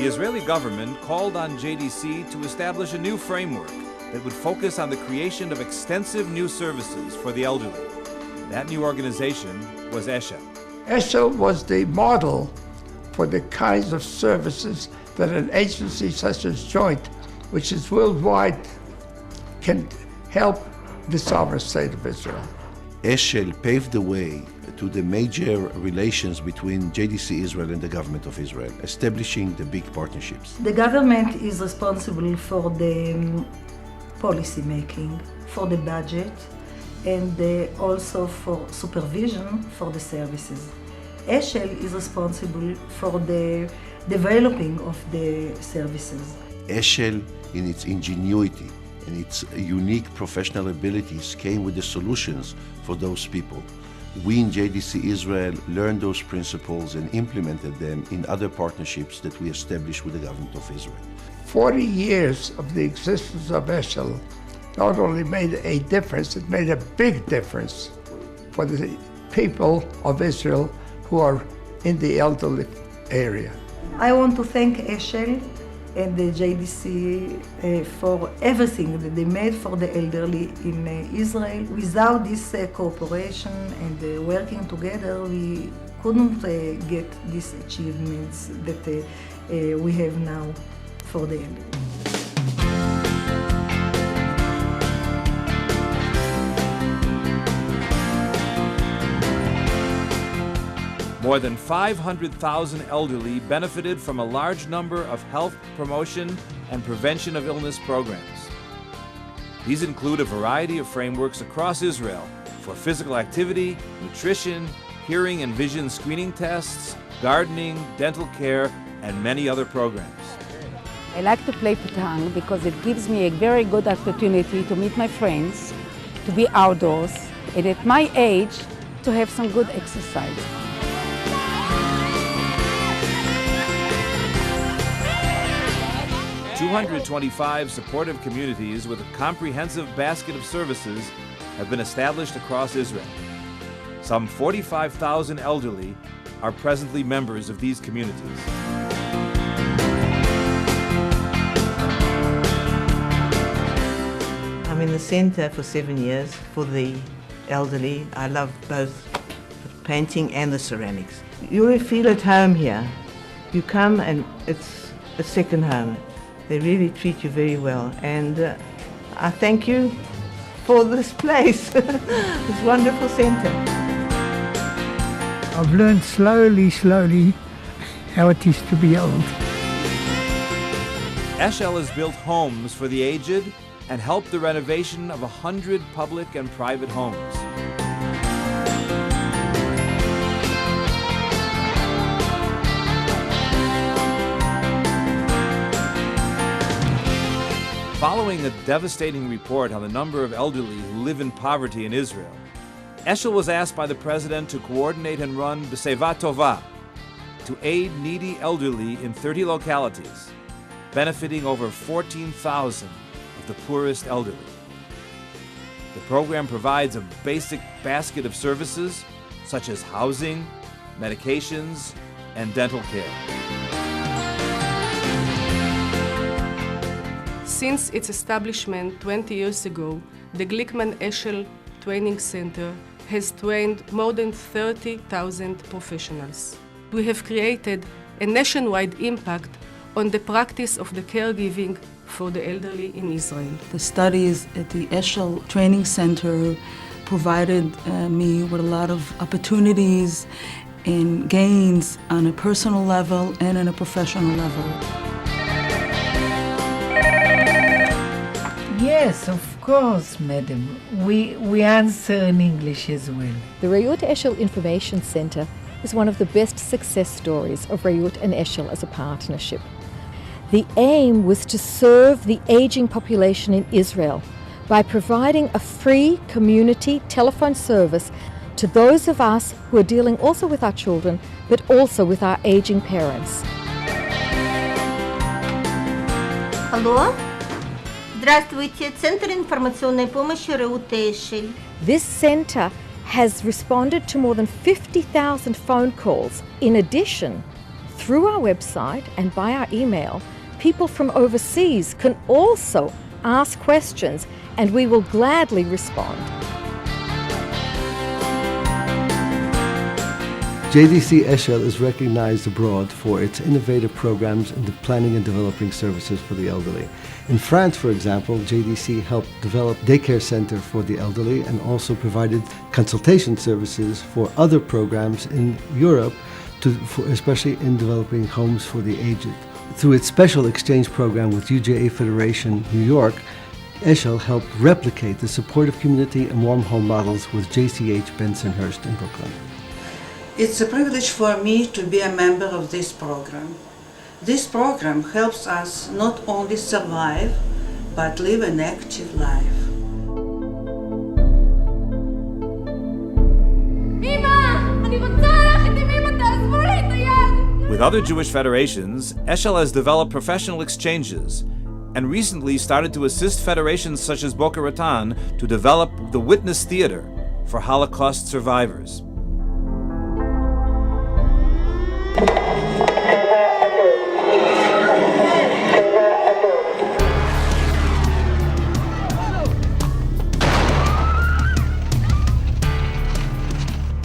Israeli government called on JDC to establish a new framework that would focus on the creation of extensive new services for the elderly. That new organization was Eshel. Eshel was the model for the kinds of services that an agency such as Joint, which is worldwide, can help the sovereign state of Israel. Eshel paved the way to the major relations between JDC Israel and the government of Israel, establishing the big partnerships. The government is responsible for the policy making, for the budget, and also for supervision for the services. Eshel is responsible for the developing of the services. Eshel, in its ingenuity and its unique professional abilities, came with the solutions for those people. We in JDC Israel learned those principles and implemented them in other partnerships that we established with the government of Israel. 40 years of the existence of Eshel not only made a difference, it made a big difference for the people of Israel who are in the elderly area. I want to thank Eshel and the JDC for everything that they made for the elderly in Israel. Without this cooperation and working together, we couldn't get these achievements that we have now for the elderly. More than 500,000 elderly benefited from a large number of health promotion and prevention of illness programs. These include a variety of frameworks across Israel for physical activity, nutrition, hearing and vision screening tests, gardening, dental care, and many other programs. I like to play petang because it gives me a very good opportunity to meet my friends, to be outdoors, and at my age, to have some good exercise. 225 supportive communities with a comprehensive basket of services have been established across Israel. Some 45,000 elderly are presently members of these communities. I'm in the center for 7 years for the elderly. I love both the painting and the ceramics. You will feel at home here. You come and it's a second home. They really treat you very well, and I thank you for this place, this wonderful center. I've learned slowly how it is to be old. Eshel has built homes for the aged and helped the renovation of 100 public and private homes. Following a devastating report on the number of elderly who live in poverty in Israel, Eshel was asked by the president to coordinate and run B'Seva Tova to aid needy elderly in 30 localities, benefiting over 14,000 of the poorest elderly. The program provides a basic basket of services such as housing, medications, and dental care. Since its establishment 20 years ago, the Glickman Eshel Training Center has trained more than 30,000 professionals. We have created a nationwide impact on the practice of the caregiving for the elderly in Israel. The studies at the Eshel Training Center provided me with a lot of opportunities and gains on a personal level and on a professional level. Yes, of course, madam. We answer in English as well. The Reut Eshel Information Center is one of the best success stories of Reut and Eshel as a partnership. The aim was to serve the aging population in Israel by providing a free community telephone service to those of us who are dealing also with our children, but also with our aging parents. Hello? Здравствуйте, Центр информационной помощи Реут Eshel. This center has responded to more than 50,000 phone calls. In addition, through our website and by our email, people from overseas can also ask questions, and we will gladly respond. JDC Eshel is recognized abroad for its innovative programs in the planning and developing services for the elderly. In France, for example, JDC helped develop daycare center for the elderly and also provided consultation services for other programs in Europe, especially in developing homes for the aged. Through its special exchange program with UJA Federation New York, Eshel helped replicate the supportive community and warm home models with JCH Bensonhurst in Brooklyn. It's a privilege for me to be a member of this program. This program helps us not only survive, but live an active life. With other Jewish federations, Eshel has developed professional exchanges and recently started to assist federations such as Boca Raton to develop the Witness Theater for Holocaust survivors.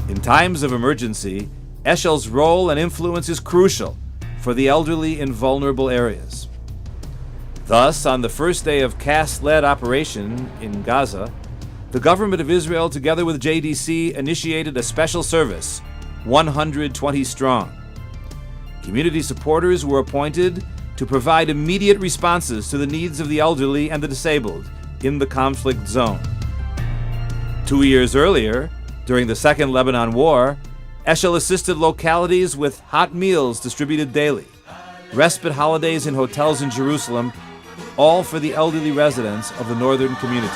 In times of emergency, Eshel's role and influence is crucial for the elderly in vulnerable areas. Thus, on the first day of CAS-led operation in Gaza, the government of Israel, together with JDC, initiated a special service, 120 strong. Community supporters were appointed to provide immediate responses to the needs of the elderly and the disabled in the conflict zone. 2 years earlier, during the Second Lebanon War, Eshel assisted localities with hot meals distributed daily, respite holidays in hotels in Jerusalem, all for the elderly residents of the northern communities.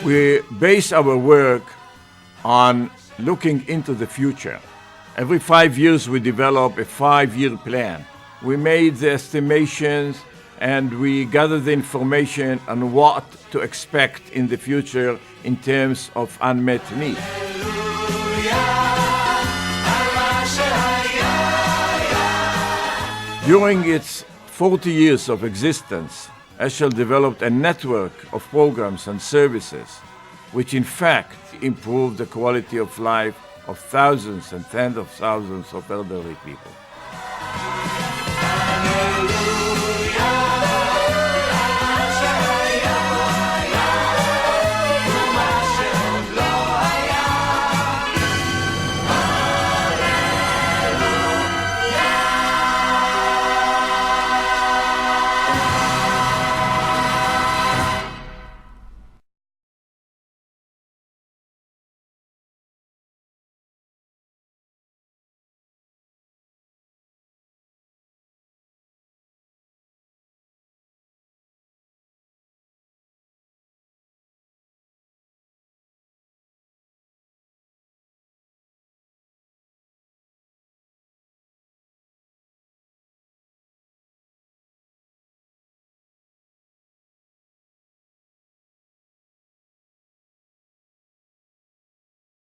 We base our work on looking into the future. Every 5 years we develop a 5-year plan. We made the estimations and we gather the information on what to expect in the future in terms of unmet needs. During its 40 years of existence, Eshel developed a network of programs and services which in fact improved the quality of life of thousands and tens of thousands of elderly people.